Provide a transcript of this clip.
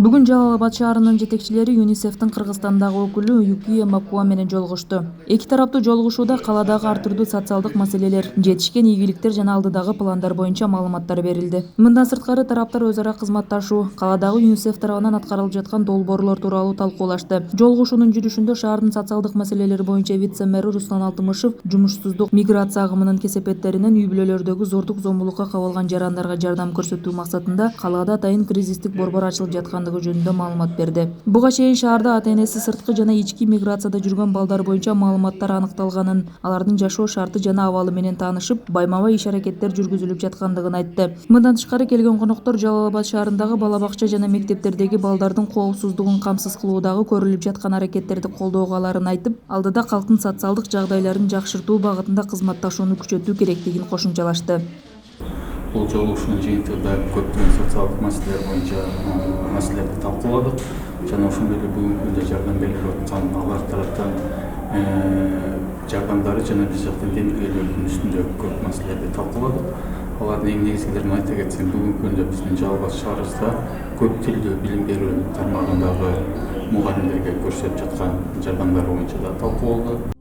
Бүгүн Жалал Абад шаарынын жетекчилери ЮНИСЕФтин Кыргызстандагы өкүлү Юкия Макуа менен жолугушту. Эки тараптуу жолугушууда каладагы ар түрдүү социалдык маселелер, жетишкен ийгиликтер жана алдыдагы пландар боюнча маалыматтар берилди. Мындан сырткары тараптар өз ара кызматташуу, каладагы ЮНИСЕФ тарабынан аткарылып жаткан долбоорлор тууралуу талкуулашты. Жолугушуунун жүрүшүндө шаардын социалдык маселелери боюнча вице-мэру Руслан Алтымышев жумушсуздук, миграция агымынын кесепеттеринен үй-бүлөлөрдөгү зордук зомбулукка кабылган жарандарга жардам көрсөтүү максатында калаада атайын кризистик борбор ачылып жаткандыгы жөнүндө маалымат берди. Буга чейин шаарда ата-энеси сырткы жана ички миграцияда жүргөн балдар боюнча маалыматтар аныкталганын, алардын жашоо шарты жана абалы менен таанышып, байма-бай иш-аракеттер жүргүзүлүп жаткандыгын айтты. Мындан тышкары келген коноктор Жалал Абад шаарындагы бала бакча жана мектептердеги балдардын коопсуздугун камсыз кылуудагы көрүлүп жаткан аракеттерди колдоого аларын айтып, алдыда калктын социалдык жагдайларын жакшыртуу багытында кызматташууну күчөтүү керектигин кошумчалашты. Бул жолугушуунун жыйынтыгында көптөгөн социалдык маселелер боюнча маселелерди талкууладык жана ошондой эле бүгүнкү күндө жардам берилип аткан алар тараптан жардамдары жана биз жактан демилгелердин үстүндө көп маселелерди талкууладык. Алардын эң негизгилерин айта кетсем, бүгүнкү күндө биздин Жалал Абад шаарыбызда көп тилдүү билим берүү тармагындагы мугалимдерге көрсөтүп жаткан жардамдар боюнча да талкуу болду.